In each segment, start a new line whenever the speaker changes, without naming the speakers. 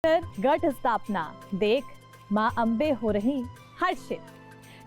घट स्थापना देख माँ अम्बे हो रही हर्षित,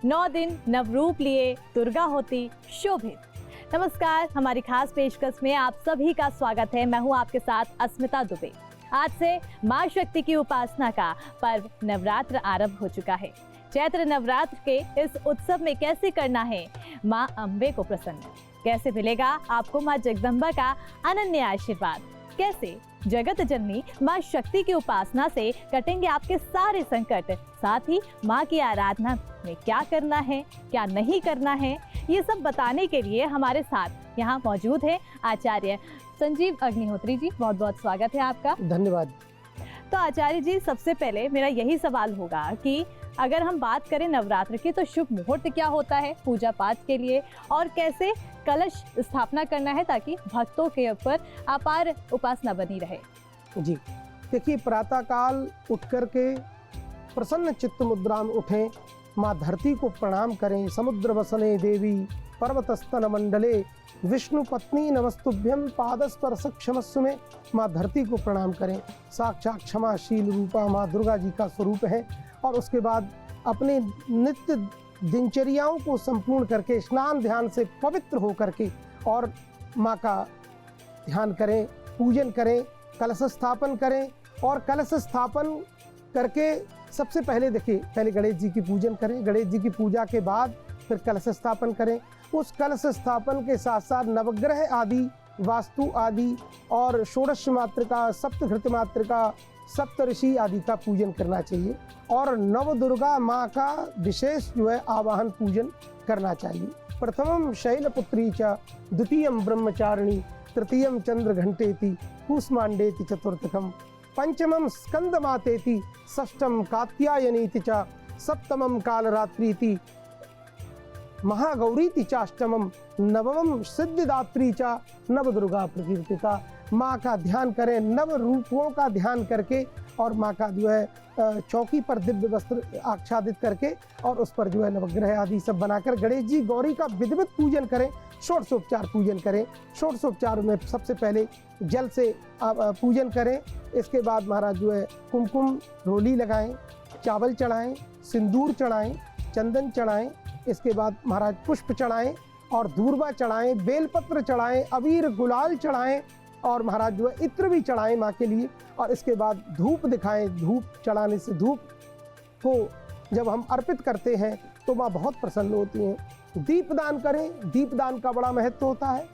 9 दिन नवरूप लिए दुर्गा होती शोभित। नमस्कार, हमारी खास पेशकश में आप सभी का स्वागत है। मैं हूँ आपके साथ अस्मिता दुबे। आज से माँ शक्ति की उपासना का पर्व नवरात्र आरंभ हो चुका है। चैत्र नवरात्र के इस उत्सव में कैसे करना है माँ अम्बे को प्रसन्न, कैसे मिलेगा आपको माँ जगदम्बा का अनन्य आशीर्वाद, कैसे जगत जननी माँ शक्ति की उपासना से कटेंगे आपके सारे संकट, साथ ही माँ की आराधना में क्या करना है क्या नहीं करना है, ये सब बताने के लिए हमारे साथ यहाँ मौजूद है आचार्य संजीव अग्निहोत्री जी। बहुत बहुत स्वागत है आपका।
धन्यवाद।
तो आचार्य जी, सबसे पहले मेरा यही सवाल होगा कि अगर हम बात करें नवरात्र की तो शुभ मुहूर्त क्या होता है पूजा पाठ के लिए, और कैसे कलश स्थापना करना है ताकि भक्तों के ऊपर अपार उपासना बनी रहे।
जी देखिए, प्रातः काल उठ करके प्रसन्न चित्त मुद्रा में उठें, माँ धरती को प्रणाम करें। समुद्र वसने देवी पर्वतस्तन मंडले विष्णु पत्नी नमस्तुभ्यम पादस्पर्श क्षमस्व में माँ धरती को प्रणाम करें। साक्षात क्षमाशील रूपा माँ दुर्गा जी का स्वरूप है। और उसके बाद अपने नित्य दिनचर्याओं को संपूर्ण करके स्नान ध्यान से पवित्र हो करके और माँ का ध्यान करें, पूजन करें, कलश स्थापन करें। और कलश स्थापन करके सबसे पहले देखिए, पहले गणेश जी की पूजन करें। गणेश जी की पूजा के बाद फिर कलश स्थापन करें। उस कलश स्थापन के साथ साथ नवग्रह आदि, वास्तु आदि और षोडश मातृका, सप्तघृत मातृका, सप्तऋषि आदि का पूजन करना चाहिए। और नव दुर्गा माँ का विशेष जो है आवाहन पूजन करना चाहिए। प्रथमम शैलपुत्री च, द्वितीयम ब्रह्मचारिणी, तृतीयम चंद्र घंटेति, कूष्मांडेति चतुर्थकम, पंचमम स्कंद मातेति, षष्ठम कात्यायनीति च, सप्तमम कालरात्रीति, महागौरीति चाष्टमम, नवमम सिद्धिदात्री च, नव दुर्गा प्रकीर्तिता। माँ का ध्यान करें, नव रूपों का ध्यान करके, और माँ का जो है चौकी पर दिव्य वस्त्र आच्छादित करके और उस पर जो है नवग्रह आदि सब बनाकर गणेश जी गौरी का विधिवत पूजन करें। षोडशोपचार पूजन करें। षोडशोपचार में सबसे पहले जल से पूजन करें। इसके बाद महाराज जो है कुमकुम रोली लगाएं, चावल चढ़ाएं, सिंदूर चढ़ाएं, चंदन चढ़ाएं। इसके बाद महाराज पुष्प चढ़ाएं और दूर्वा चढ़ाएं, बेलपत्र चढ़ाएं, अबीर गुलाल चढ़ाएं और महाराज जो है इत्र भी चढ़ाएं माँ के लिए। और इसके बाद धूप दिखाएं। धूप चढ़ाने से, धूप को जब हम अर्पित करते हैं तो माँ बहुत प्रसन्न होती हैं। दीपदान करें। दीपदान का बड़ा महत्व होता है।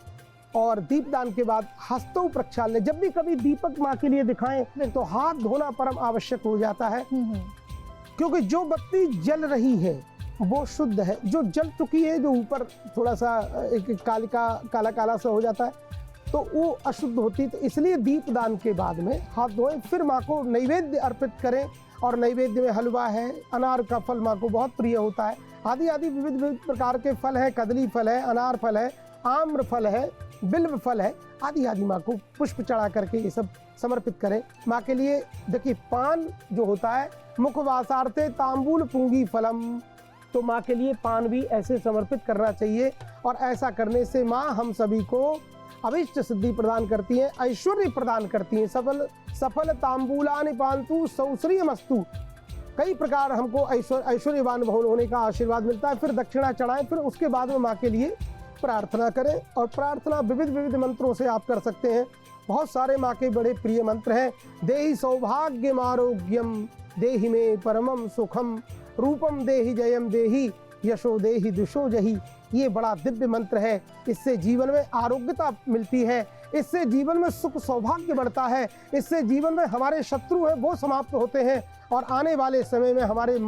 और दीपदान के बाद हस्तों प्रक्षालने, जब भी कभी दीपक माँ के लिए दिखाएं तो हाथ धोना परम आवश्यक हो जाता है। क्योंकि जो बत्ती जल रही है वो शुद्ध है। जो जल चुकी है, जो ऊपर थोड़ा सा एक काला काला सा हो जाता है, तो वो अशुद्ध होती। तो इसलिए दीपदान के बाद में हाथ धोएं, फिर माँ को नैवेद्य अर्पित करें। और नैवेद्य में हलवा है, अनार का फल माँ को बहुत प्रिय होता है। आदि आदि विविध विविध प्रकार के फल हैं। कदली फल है, अनार फल है, आम्र फल है, बिल्व फल है, आदि आदि माँ को पुष्प चढ़ा करके ये सब समर्पित करें माँ के लिए। देखिए, पान जो होता है, मुखवासार्थे तांबूल पुंगी फलम, तो माँ के लिए पान भी ऐसे समर्पित करना चाहिए। और ऐसा करने से माँ हम सभी को अभिष्ट सिद्धि प्रदान करती हैं, ऐश्वर्य प्रदान करती हैं। सफल तांबूलानि पांतु सौश्रियमस्तु। कई प्रकार हमको ऐश्वर्यवान भवन होने का आशीर्वाद मिलता है। फिर दक्षिणा चढ़ाएं, फिर उसके बाद में माँ के लिए प्रार्थना करें। और प्रार्थना विविध विविध मंत्रों से आप कर सकते हैं। बहुत सारे माँ के बड़े प्रिय मंत्र हैं। देहि सौभाग्यम आरोग्यम, देहि में परमम सुखम, रूपम देहि जयम देहि, यशो देहि दुशो जही। ये बड़ा दिव्य मंत्र है। इससे जीवन में आरोग्यता मिलती है, इससे जीवन में सुख सौभाग्य बढ़ता है, इससे जीवन में हमारे शत्रु हैं वो समाप्त होते हैं। और आने वाले समय में हमारी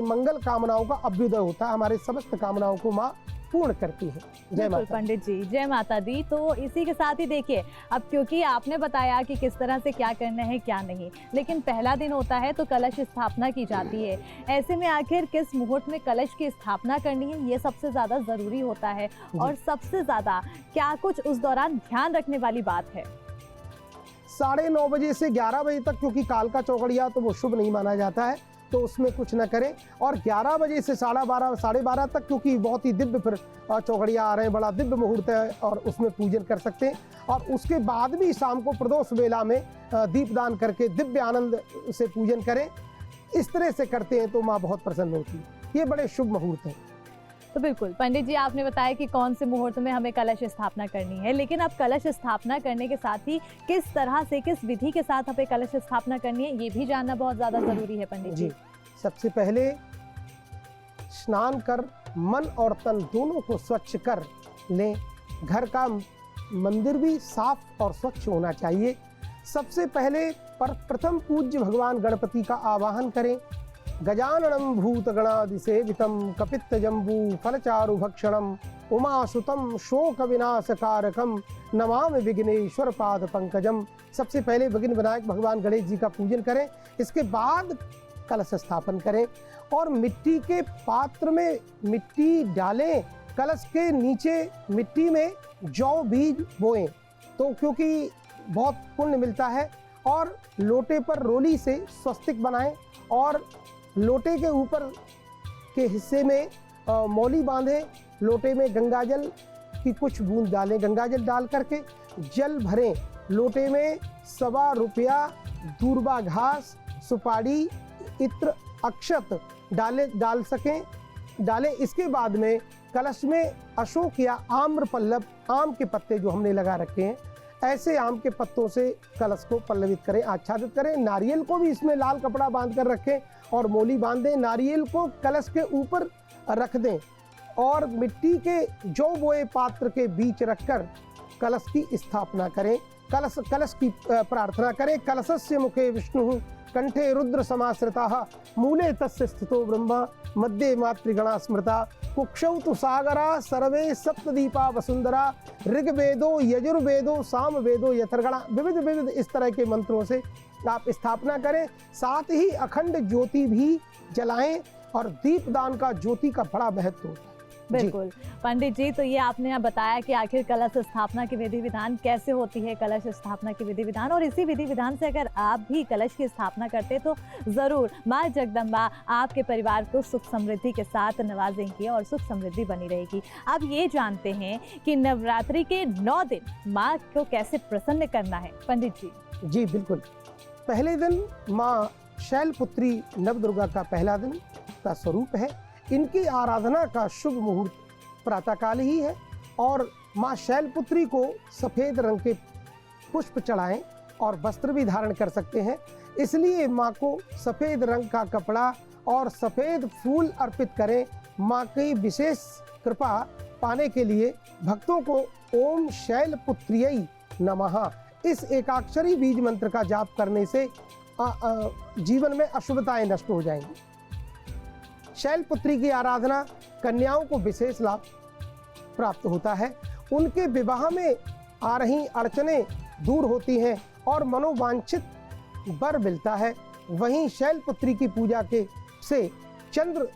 मंगल कामनाओं का अभ्युदय होता है। हमारे समस्त कामनाओं को माँ पूर्ण करती है। जय माता
पंडित जी, जय माता दी। तो इसी के साथ ही देखिए, अब क्योंकि आपने बताया कि किस तरह से क्या करना है क्या नहीं, लेकिन पहला दिन होता है तो कलश स्थापना की जाती है। ऐसे में आखिर किस मुहूर्त में कलश की स्थापना करनी है, ये सबसे ज्यादा जरूरी होता है। और सबसे ज्यादा क्या कुछ उस दौरान ध्यान रखने वाली बात है?
9:30 बजे से 11 बजे तक, क्योंकि काल का चौघड़िया तो वो शुभ नहीं माना जाता है। तो उसमें कुछ न करें। और 11 बजे से 12:30 साढ़े 12 तक, क्योंकि बहुत ही दिव्य फिर चौघड़िया आ रहे हैं, बड़ा दिव्य मुहूर्त है और उसमें पूजन कर सकते हैं। और उसके बाद भी शाम को प्रदोष वेला में दीपदान करके दिव्य आनंद से पूजन करें। इस तरह से करते हैं तो माँ बहुत प्रसन्न होती है। ये बड़े शुभ मुहूर्त हैं।
तो बिल्कुल पंडित जी, आपने बताया कि कौन से मुहूर्त में हमें कलश स्थापना करनी है, लेकिन अब कलश स्थापना करने के साथ ही किस तरह से, किस विधि के साथ हमें कलश स्थापना करनी है, ये भी जानना बहुत ज़्यादा ज़रूरी है पंडित जी।
सबसे पहले स्नान कर मन और तन दोनों को स्वच्छ कर लें। घर का मंदिर भी साफ और स्वच्छ होना चाहिए। सबसे पहले प्रथम पूज्य भगवान गणपति का आवाहन करें। गजाननं भूतगणादिसेवितं कपित्थजम्बू फलचारु भक्षणं उमासुतं शोक विनाशकारकं नमामि विघ्नेश्वर पाद पंकजम। सबसे पहले विघ्न विनायक भगवान गणेश जी का पूजन करें। इसके बाद कलश स्थापन करें और मिट्टी के पात्र में मिट्टी डालें। कलश के नीचे मिट्टी में जौ बीज बोएं तो क्योंकि बहुत पुण्य मिलता है। और लोटे पर रोली से स्वस्तिक बनाएं और लोटे के ऊपर के हिस्से में मौली बांधें। लोटे में गंगाजल की कुछ बूंद डालें। गंगाजल डाल करके जल भरें। लोटे में 1.25 रुपया दूर्वा घास, सुपारी, इत्र, अक्षत डाल डालें। इसके बाद में कलश में अशोक या आम्र पल्लव, आम के पत्ते जो हमने लगा रखे हैं, ऐसे आम के पत्तों से कलश को पल्लवित करें, आच्छादित करें। नारियल को भी इसमें लाल कपड़ा बांध कर रखें और मोली बांध दें। नारियल को कलश के ऊपर रख दें और मिट्टी के जौ बोए पात्र के बीच रखकर कलश की स्थापना करें। कलश की प्रार्थना करें। कलशस्य मुखे विष्णु कंठे रुद्र समाश्रिताः मूले तस्य स्थितो ब्रह्मा मध्ये मातृगणा स्मृता कुक्षौ तु सागरा सर्वे सप्तदीपा वसुंधरा ऋग्वेदो यजुर्वेदो सामवेदो यथर्गणा। विविध इस तरह के मंत्रों से आप स्थापना करें। साथ ही अखंड ज्योति भी जलाएं और दीपदान का ज्योति का बड़ा महत्व होता है।
बिल्कुल पंडित जी, तो ये आपने बताया कि आखिर कलश स्थापना की विधि विधान कैसे होती है, कलश स्थापना की विधि विधान, और इसी विधि विधान से अगर आप भी कलश की स्थापना करते तो ज़रूर माँ जगदम्बा आपके परिवार को सुख समृद्धि के साथ नवाजेंगी और सुख समृद्धि बनी रहेगी। अब ये जानते हैं कि नवरात्रि के 9 दिन माँ को कैसे प्रसन्न करना है पंडित जी।
जी बिल्कुल। पहले दिन माँ शैलपुत्री नवदुर्गा का पहला दिन का स्वरूप है। इनकी आराधना का शुभ मुहूर्त प्रातःकाल ही है और माँ शैलपुत्री को सफ़ेद रंग के पुष्प चढ़ाएं और वस्त्र भी धारण कर सकते हैं। इसलिए माँ को सफ़ेद रंग का कपड़ा और सफ़ेद फूल अर्पित करें। माँ की विशेष कृपा पाने के लिए भक्तों को ओम शैलपुत्र्यै नमः इस एकाक्षरी बीज मंत्र का जाप करने से जीवन में अशुभताएं नष्ट हो जाएंगी। शैलपुत्री की आराधना कन्याओं को विशेष लाभ प्राप्त होता है। उनके विवाह में आ रही अड़चनें दूर होती हैं और मनोवांछित वर मिलता है। वहीं शैलपुत्री की पूजा के से चंद्र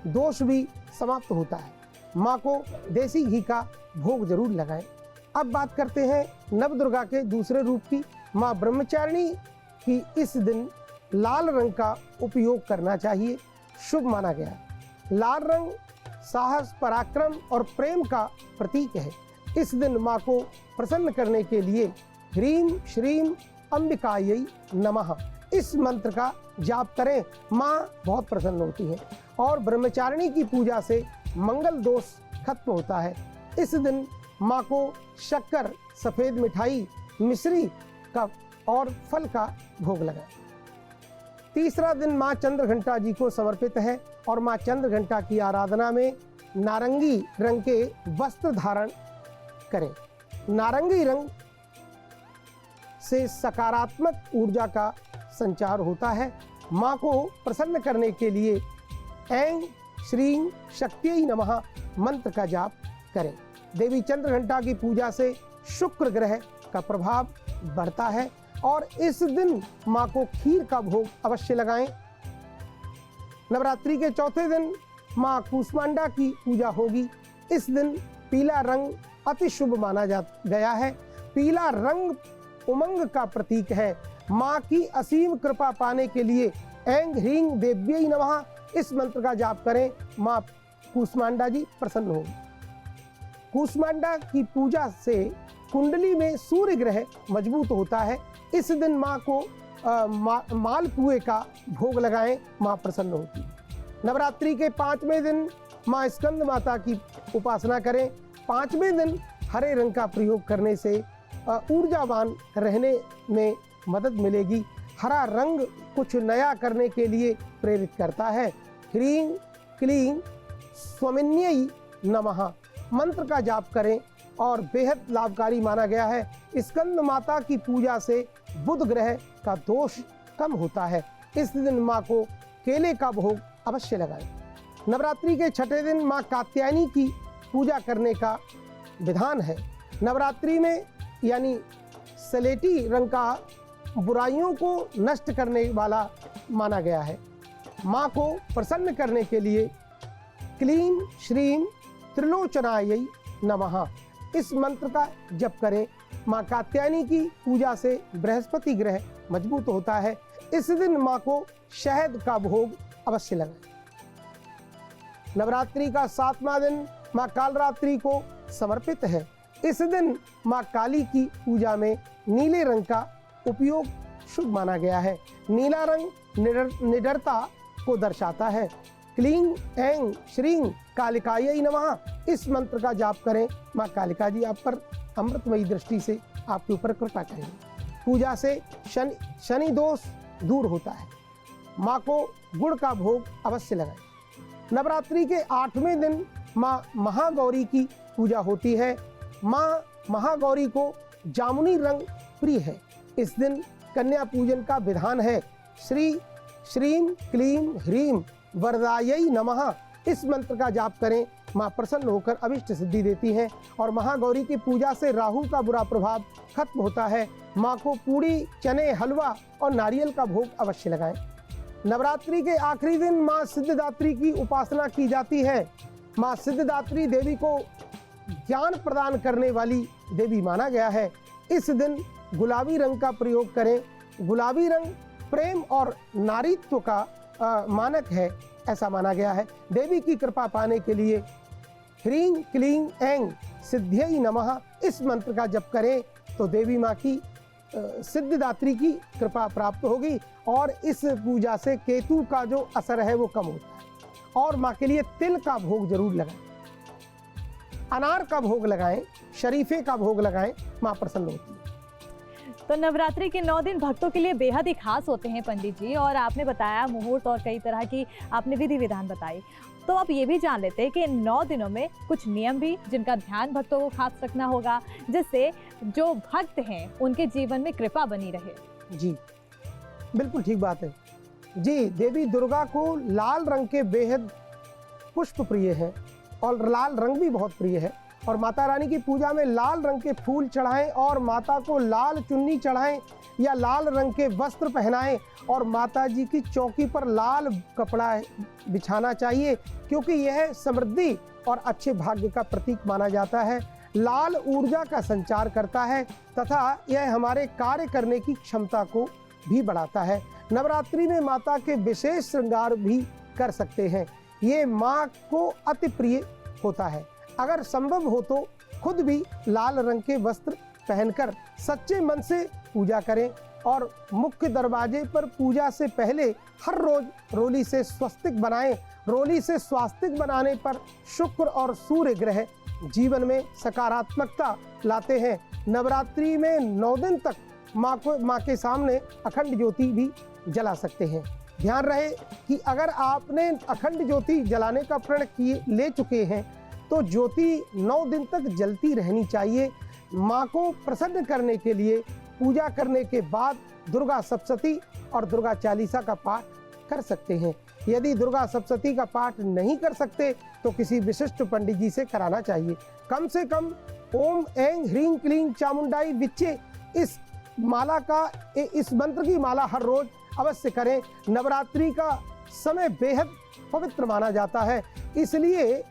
दोष भी समाप्त होता है। माँ को देसी घी का भोग जरूर लगाएं। अब बात करते हैं नवदुर्गा के दूसरे रूप की। माँ ब्रह्मचारिणी की इस दिन लाल रंग का उपयोग करना चाहिए, शुभ माना गया है। लाल रंग साहस, पराक्रम और प्रेम का प्रतीक है। इस दिन माँ को प्रसन्न करने के लिए ह्रीं श्रीं अंबिकायै नमः इस मंत्र का जाप करें। माँ बहुत प्रसन्न होती हैं और ब्रह्मचारिणी की पूजा से मंगल दोष खत्म होता है। इस दिन माँ को शक्कर, सफ़ेद मिठाई, मिश्री का और फल का भोग लगाएं। तीसरा दिन माँ चंद्रघंटा जी को समर्पित है और माँ चंद्रघंटा की आराधना में नारंगी रंग के वस्त्र धारण करें। नारंगी रंग से सकारात्मक ऊर्जा का संचार होता है। माँ को प्रसन्न करने के लिए ऐं श्रीं शक्त्यै नमः मंत्र का जाप करें। देवी चंद्रघंटा की पूजा से शुक्र ग्रह का प्रभाव बढ़ता है और इस दिन माँ को खीर का भोग अवश्य लगाएं। नवरात्रि के चौथे दिन माँ कूष्मांडा की पूजा होगी। इस दिन पीला रंग अति शुभ माना गया है। पीला रंग उमंग का प्रतीक है। माँ की असीम कृपा पाने के लिए ऐं ह्रीं देव्यै नमः इस मंत्र का जाप करें, माँ कूष्मांडा जी प्रसन्न होगी। कूष्मांडा की पूजा से कुंडली में सूर्य ग्रह मजबूत होता है। इस दिन माँ को मालपुए का भोग लगाएं, माँ प्रसन्न होती है। नवरात्रि के 5वें दिन माँ स्कंद माता की उपासना करें। 5वें दिन हरे रंग का प्रयोग करने से ऊर्जावान रहने में मदद मिलेगी। हरा रंग कुछ नया करने के लिए प्रेरित करता है। ह्रीं क्लीं स्वामिन्यै नमः मंत्र का जाप करें और बेहद लाभकारी माना गया है। स्कंद माता की पूजा से बुध ग्रह का दोष कम होता है। इस दिन माँ को केले का भोग अवश्य लगाएं। नवरात्रि के 6ठे दिन माँ कात्यायनी की पूजा करने का विधान है। नवरात्रि में यानी सलेटी रंग का बुराइयों को नष्ट करने वाला माना गया है। माँ को प्रसन्न करने के लिए क्लीं श्रीं त्रिलोचनायै नमः इस मंत्र का जप करें। माँ कात्यायनी की पूजा से बृहस्पति ग्रह मजबूत होता है। इस दिन माँ को शहद का भोग अवश्य लगाएं। नवरात्रि का 7वां दिन माँ कालरात्रि को समर्पित है। इस दिन माँ काली की पूजा में नीले रंग का उपयोग शुभ माना गया है। नीला रंग निडरता को दर्शाता है। क्लीं ऐं श्रीं कालिकायै नमः इस मंत्र का जाप करें। माँ कालिका जी आप पर अमृतमयी दृष्टि से आपके ऊपर कृपा करेंगे। पूजा से शनि दोष दूर होता है। माँ को गुड़ का भोग अवश्य लगाएं। नवरात्रि के 8वें दिन माँ महागौरी की पूजा होती है। माँ महागौरी को जामुनी रंग प्रिय है। इस दिन कन्या पूजन का विधान है। श्री श्रीं क्लीं ह्रीं वरदायै नमः इस मंत्र का जाप करें। माँ प्रसन्न होकर अभिष्ट सिद्धि देती हैं और महागौरी की पूजा से राहु का बुरा प्रभाव खत्म होता है। माँ को पूड़ी, चने, हलवा और नारियल का भोग अवश्य लगाएं। नवरात्रि के आखिरी दिन माँ सिद्धिदात्री की उपासना की जाती है। माँ सिद्धिदात्री देवी को ज्ञान प्रदान करने वाली देवी माना गया है। इस दिन गुलाबी रंग का प्रयोग करें। गुलाबी रंग प्रेम और नारीत्व का मानक है, ऐसा माना गया है। देवी की कृपा पाने के लिए ह्रीं क्लीं ऐं सिद्ध्यै नमः इस मंत्र का जप करें तो देवी माँ की सिद्धिदात्री की कृपा प्राप्त होगी और इस पूजा से केतु का जो असर है वो कम होता है। और माँ के लिए तिल का भोग जरूर लगाएं, अनार का भोग लगाएं, शरीफे का भोग लगाएं, माँ प्रसन्न होती है।
तो नवरात्रि के 9 दिन भक्तों के लिए बेहद ही खास होते हैं पंडित जी, और आपने बताया मुहूर्त और कई तरह की आपने विधि विधान बताई। तो आप ये भी जान लेते हैं कि 9 दिनों में कुछ नियम भी जिनका ध्यान भक्तों को खास रखना होगा, जिससे जो भक्त हैं उनके जीवन में कृपा बनी रहे।
जी बिल्कुल ठीक बात है जी। देवी दुर्गा को लाल रंग के बेहद पुष्प प्रिय है और लाल रंग भी बहुत प्रिय है। और माता रानी की पूजा में लाल रंग के फूल चढ़ाएं और माता को लाल चुन्नी चढ़ाएं या लाल रंग के वस्त्र पहनाएं और माता जी की चौकी पर लाल कपड़ा बिछाना चाहिए, क्योंकि यह समृद्धि और अच्छे भाग्य का प्रतीक माना जाता है। लाल ऊर्जा का संचार करता है तथा यह हमारे कार्य करने की क्षमता को भी बढ़ाता है। नवरात्रि में माता के विशेष श्रृंगार भी कर सकते हैं। ये माँ को अति प्रिय होता है। अगर संभव हो तो खुद भी लाल रंग के वस्त्र पहनकर सच्चे मन से पूजा करें और मुख्य दरवाजे पर पूजा से पहले हर रोज रोली से स्वस्तिक बनाएं। रोली से स्वास्तिक बनाने पर शुक्र और सूर्य ग्रह जीवन में सकारात्मकता लाते हैं। नवरात्रि में 9 दिन तक माँ के सामने अखंड ज्योति भी जला सकते हैं। ध्यान रहे कि अगर आपने अखंड ज्योति जलाने का प्रण ले चुके हैं तो ज्योति 9 दिन तक जलती रहनी चाहिए। माँ को प्रसन्न करने के लिए पूजा करने के बाद दुर्गा सप्तशती और दुर्गा चालीसा का पाठ कर सकते हैं। यदि दुर्गा सप्तशती का पाठ नहीं कर सकते तो किसी विशिष्ट पंडित जी से कराना चाहिए। कम से कम ओम ऐं ह्रीं क्लीं चामुंडाई विच्चे इस मंत्र की माला हर रोज अवश्य करें। नवरात्रि का समय बेहद पवित्र माना जाता है, इसलिए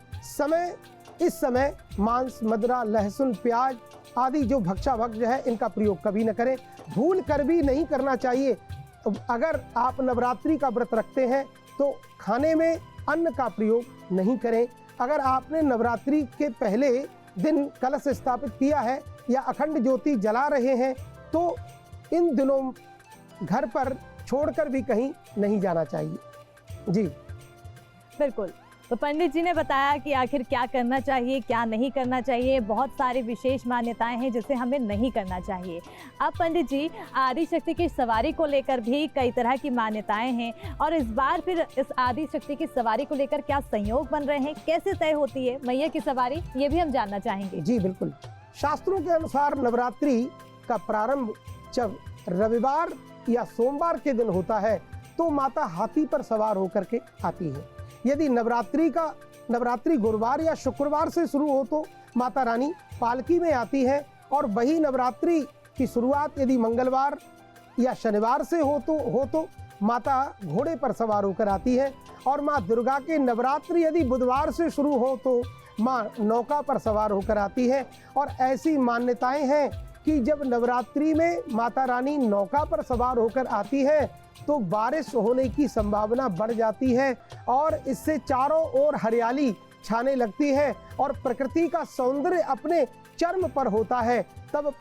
इस समय मांस, मदिरा, लहसुन, प्याज आदि जो भक्षा भक्ष है इनका प्रयोग कभी न करें। भूल कर भी नहीं करना चाहिए। अगर आप नवरात्रि का व्रत रखते हैं तो खाने में अन्न का प्रयोग नहीं करें। अगर आपने नवरात्रि के पहले दिन कलश स्थापित किया है या अखंड ज्योति जला रहे हैं तो इन दिनों घर पर छोड़कर भी कहीं नहीं जाना चाहिए। जी
बिल्कुल। तो पंडित जी ने बताया कि आखिर क्या करना चाहिए, क्या नहीं करना चाहिए। बहुत सारी विशेष मान्यताएं हैं जिसे हमें नहीं करना चाहिए। अब पंडित जी, आदि शक्ति की सवारी को लेकर भी कई तरह की मान्यताएं हैं और इस बार फिर इस आदि शक्ति की सवारी को लेकर क्या संयोग बन रहे हैं, कैसे तय होती है मैया की सवारी, ये भी हम जानना चाहेंगे।
जी बिल्कुल। शास्त्रों के अनुसार नवरात्रि का प्रारंभ जब रविवार या सोमवार के दिन होता है तो माता हाथी पर सवार होकर के आती है। यदि नवरात्रि गुरुवार या शुक्रवार से शुरू हो तो माता रानी पालकी में आती है और वही नवरात्रि की शुरुआत यदि मंगलवार या शनिवार से हो तो माता घोड़े पर सवार होकर आती है। और माँ दुर्गा के नवरात्रि यदि बुधवार से शुरू हो तो माँ नौका पर सवार होकर आती है। और ऐसी मान्यताएं हैं कि जब नवरात्रि में माता रानी नौका पर सवार होकर आती है तो बारिश होने की संभावना बढ़ जाती है और इससे चारों ओर हरियाली छाने लगती है और प्रकृति का सौंदर्य अपने चरम पर होता है। तब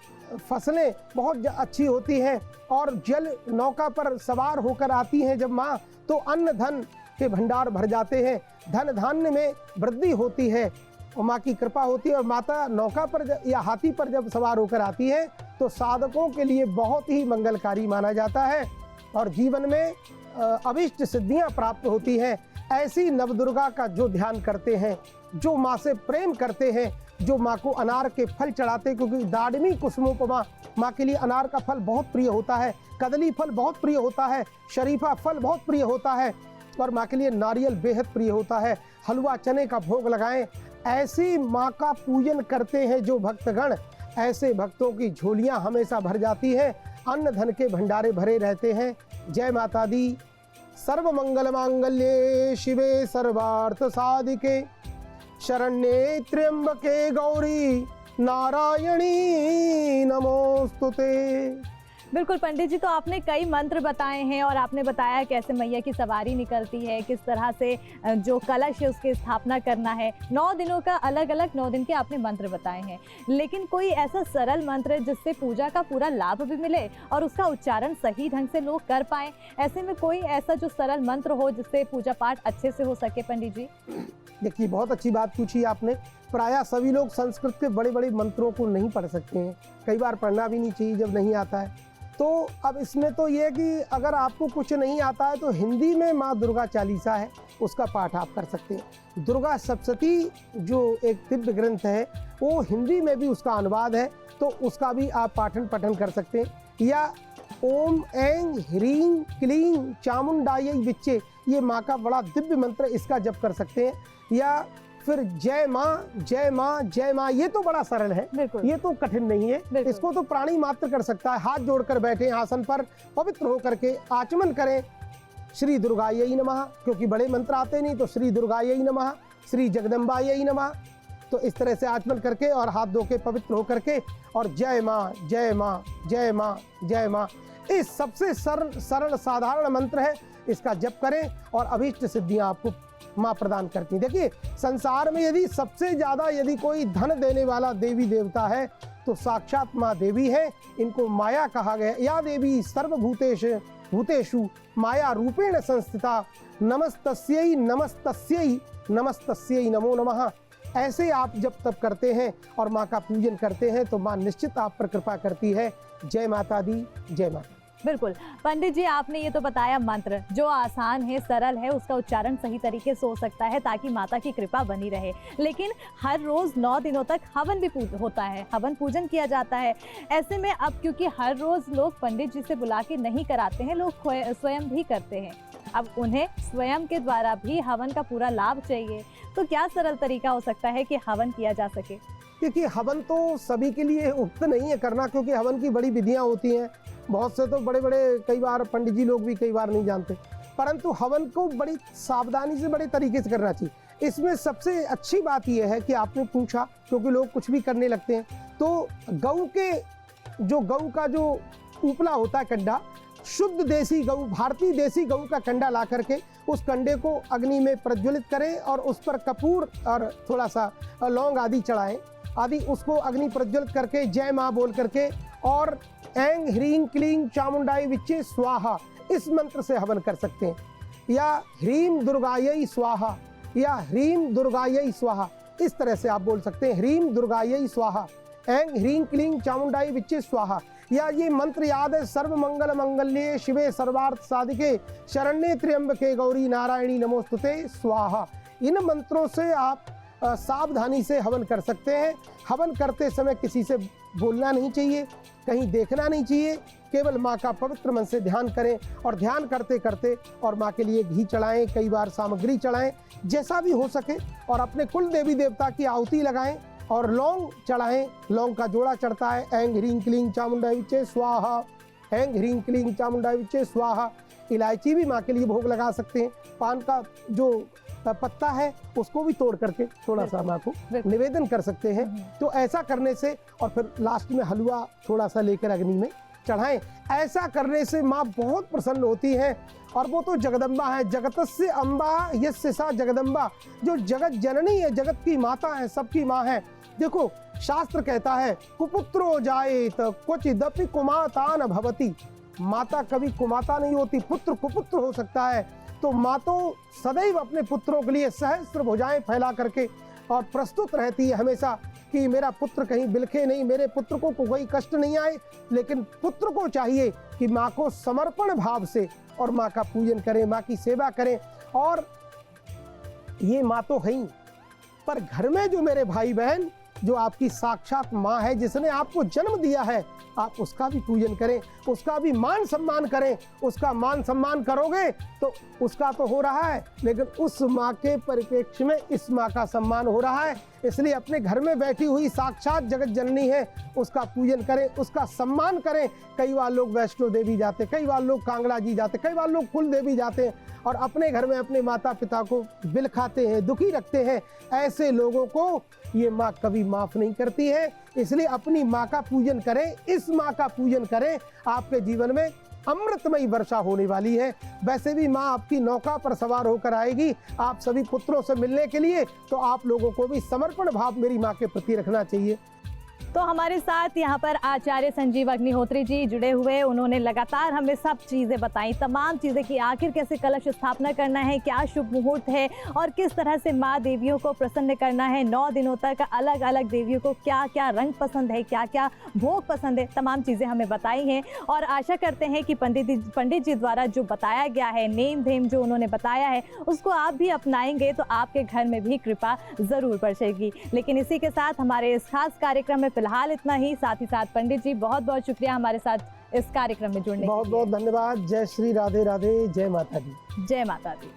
फसलें बहुत अच्छी होती हैं और जल नौका पर सवार होकर आती हैं जब माँ, तो अन्न धन के भंडार भर जाते हैं, धन धान्य में वृद्धि होती है और माँ की कृपा होती है। और माता नौका पर या हाथी पर जब सवार होकर आती है तो साधकों के लिए बहुत ही मंगलकारी माना जाता है और जीवन में अभिष्ट सिद्धियां प्राप्त होती हैं। ऐसी नवदुर्गा का जो ध्यान करते हैं, जो माँ से प्रेम करते हैं, जो माँ को अनार के फल चढ़ाते, क्योंकि दाड़मी कुसुमोपमा माँ के लिए अनार का फल बहुत प्रिय होता है, कदली फल बहुत प्रिय होता है, शरीफा फल बहुत प्रिय होता है और माँ के लिए नारियल बेहद प्रिय होता है। हलवा चने का भोग लगाएं। ऐसी माँ का पूजन करते हैं जो भक्तगण, ऐसे भक्तों की झोलियां हमेशा भर जाती हैं, अन्न धन के भंडारे भरे रहते हैं। जय माता दी। सर्व मंगल मांगल्ये शिवे सर्वार्थ साधिके शरण्ये त्र्यंबके गौरी नारायणी नमोस्तुते।
बिल्कुल पंडित जी, तो आपने कई मंत्र बताए हैं और आपने बताया कैसे मैया की सवारी निकलती है, किस तरह से जो कलश है उसकी स्थापना करना है। 9 दिनों का अलग अलग 9 दिन के आपने मंत्र बताए हैं, लेकिन कोई ऐसा सरल मंत्र जिससे पूजा का पूरा लाभ भी मिले और उसका उच्चारण सही ढंग से लोग कर पाएं, ऐसे में कोई ऐसा जो सरल मंत्र हो जिससे पूजा पाठ अच्छे से हो सके पंडित जी?
देखिए, बहुत अच्छी बात पूछी आपने। प्रायः सभी लोग संस्कृत के बड़े बड़े मंत्रों को नहीं पढ़ सकते हैं, कई बार पढ़ना भी नहीं चाहिए जब नहीं आता है। तो अब इसमें तो ये कि अगर आपको कुछ नहीं आता है तो हिंदी में माँ दुर्गा चालीसा है, उसका पाठ आप कर सकते हैं। दुर्गा सप्तशती जो एक दिव्य ग्रंथ है वो हिंदी में भी उसका अनुवाद है, तो उसका भी आप पाठन पठन कर सकते हैं। या ओम ऐं ह्रीं क्लीं चामुंडायै विच्चे, ये माँ का बड़ा दिव्य मंत्र, इसका जप कर सकते हैं। या फिर जय माँ जय माँ जय माँ, ये तो बड़ा सरल है, ये तो कठिन नहीं है, इसको तो प्राणी मात्र कर सकता है। हाथ जोड़कर बैठे आसन पर, पवित्र होकर के आचमन करें श्री दुर्गायै नमः, क्योंकि बड़े मंत्र आते नहीं, तो श्री दुर्गायै नमः, श्री जगदम्बायै नमः, तो इस तरह से आचमन करके और हाथ धो के पवित्र होकर के और जय माँ जय माँ जय माँ जय माँ, इस सबसे सरल साधारण मंत्र है, इसका जप करें और अभीष्ट सिद्धियां आपको माँ प्रदान करती हैं। देखिए, संसार में यदि सबसे ज्यादा यदि कोई धन देने वाला देवी देवता है तो साक्षात माँ देवी है। इनको माया कहा गया। या देवी सर्वभूतेषु माया रूपेण संस्थिता नमस्तस्यै नमस्तस्यै नमस्तस्यै नमो नमः। ऐसे आप जब तब करते हैं और माँ का पूजन करते हैं तो माँ निश्चित आप पर कृपा करती है। जय माता दी, जय माता।
बिल्कुल पंडित जी, आपने ये तो बताया मंत्र जो आसान है, सरल है, उसका उच्चारण सही तरीके से हो सकता है ताकि माता की कृपा बनी रहे। लेकिन हर रोज 9 दिनों तक हवन भी होता है, हवन पूजन किया जाता है। ऐसे में अब क्योंकि हर रोज लोग पंडित जी से बुला के नहीं कराते हैं, लोग स्वयं भी करते हैं। अब उन्हें स्वयं के द्वारा भी हवन का पूरा लाभ चाहिए, तो क्या सरल तरीका हो सकता है कि हवन किया जा सके?
देखिए, हवन तो सभी के लिए उक्त नहीं है करना, क्योंकि हवन की बड़ी विधियां होती हैं। बहुत से तो बड़े बड़े कई बार पंडित जी लोग भी कई बार नहीं जानते, परंतु हवन को बड़ी सावधानी से बड़े तरीके से करना चाहिए। इसमें सबसे अच्छी बात यह है कि आपने पूछा, क्योंकि लोग कुछ भी करने लगते हैं। तो गऊ का जो ऊपला होता है कंडा, शुद्ध देसी गऊ, भारतीय देसी गऊ का कंडा ला करके उस कंडे को अग्नि में प्रज्वलित करें और उस पर कपूर और थोड़ा सा लौंग आदि चढ़ाएं। आदि उसको अग्नि प्रज्वलित करके जय माँ बोल करके और ऐंग ह्रीं क्लीं चामुंडाई विच्चे स्वाहा इस मंत्र से हवन कर सकते हैं, या ह्रीं दुर्गायै स्वाहा या ह्रीं दुर्गायै स्वाहा, इस तरह से आप बोल सकते हैं। ह्रीं दुर्गायै स्वाहा, ऐंग ह्रीं क्लीं चामुंडाई विच्चे स्वाहा, या ये मंत्र याद है, सर्व मंगल मंगल्ये शिवे सर्वार्थ साधिके शरण्ये त्र्यंबके गौरी नारायणी नमोस्तुते स्वाहा। इन मंत्रों से आप सावधानी से हवन कर सकते हैं। हवन करते समय किसी से बोलना नहीं चाहिए, कहीं देखना नहीं चाहिए, केवल माँ का पवित्र मन से ध्यान करें और ध्यान करते करते और माँ के लिए घी चढ़ाएं, कई बार सामग्री चढ़ाएं, जैसा भी हो सके, और अपने कुल देवी देवता की आहुति लगाएं और लौंग चढ़ाएं। लौंग का जोड़ा चढ़ता है, ऐंग ह्रीं क्लीं चामुंडाई विच्चे स्वाहा, ऐंग ह्रीं क्लीं चामुंडाई विच्चे स्वाहा। इलायची भी माँ के लिए भोग लगा सकते हैं। पान का जो पत्ता है उसको भी तोड़ करके थोड़ा सा माँ को निवेदन कर सकते हैं। तो ऐसा करने से, और फिर लास्ट में हलवा थोड़ा सा लेकर अग्नि में चढ़ाएं। ऐसा करने से माँ बहुत प्रसन्न होती है, और वो तो जगदम्बा है, जगतस्य अम्बा यस्य सा जगदम्बा, जो जगत जननी है, जगत की माता है, सबकी माँ है। देखो शास्त्र कहता है, कुपुत्रो जायेत क्वचिदपि कुमाता न भवति, माता कभी कुमाता नहीं होती, पुत्र कुपुत्र हो सकता है। तो माँ तो सदैव अपने पुत्रों के लिए सहस्त्र भुजाएं फैला करके और प्रस्तुत रहती है हमेशा कि मेरा पुत्र कहीं बिलखे नहीं, मेरे पुत्र को कोई कष्ट नहीं आए। लेकिन पुत्र को चाहिए कि माँ को समर्पण भाव से और माँ का पूजन करें, माँ की सेवा करें। और ये माँ तो है ही, पर घर में जो मेरे भाई बहन, जो आपकी साक्षात माँ है, जिसने आपको जन्म दिया है, आप उसका भी पूजन करें, उसका भी मान सम्मान करें। उसका मान सम्मान करोगे तो उसका तो हो रहा है, लेकिन उस माँ के परिप्रेक्ष्य में इस माँ का सम्मान हो रहा है। इसलिए अपने घर में बैठी हुई साक्षात जगत जननी है, उसका पूजन करें, उसका सम्मान करें। कई बार लोग वैष्णो देवी जाते, कई बार लोग कांगड़ा जी जाते, कई बार लोग कुल देवी जाते हैं और अपने घर में अपने माता पिता को बिलखाते हैं, दुखी रखते हैं। ऐसे लोगों को ये माँ कभी माफ नहीं करती है। इसलिए अपनी माँ का पूजन करें, इस माँ का पूजन करें, आपके जीवन में अमृतमयी वर्षा होने वाली है। वैसे भी माँ आपकी नौका पर सवार होकर आएगी आप सभी पुत्रों से मिलने के लिए, तो आप लोगों को भी समर्पण भाव मेरी माँ के प्रति रखना चाहिए।
तो हमारे साथ यहाँ पर आचार्य संजीव अग्निहोत्री जी जुड़े हुए, उन्होंने लगातार हमें सब चीज़ें बताई, तमाम चीज़ें कि आखिर कैसे कलश स्थापना करना है, क्या शुभ मुहूर्त है और किस तरह से माँ देवियों को प्रसन्न करना है। 9 दिनों तक अलग अलग देवियों को क्या क्या रंग पसंद है, क्या क्या भोग पसंद है, तमाम चीज़ें हमें बताई हैं। और आशा करते हैं कि पंडित जी द्वारा जो बताया गया है, नेम धेम जो उन्होंने बताया है, उसको आप भी अपनाएंगे तो आपके घर में भी कृपा ज़रूर बरसेगी। लेकिन इसी के साथ हमारे इस खास कार्यक्रम में फिलहाल इतना ही। साथ ही साथ पंडित जी बहुत बहुत शुक्रिया हमारे साथ इस कार्यक्रम में जुड़ने के लिए।
बहुत बहुत धन्यवाद। जय श्री राधे राधे, जय माता दी।
जय माता दी।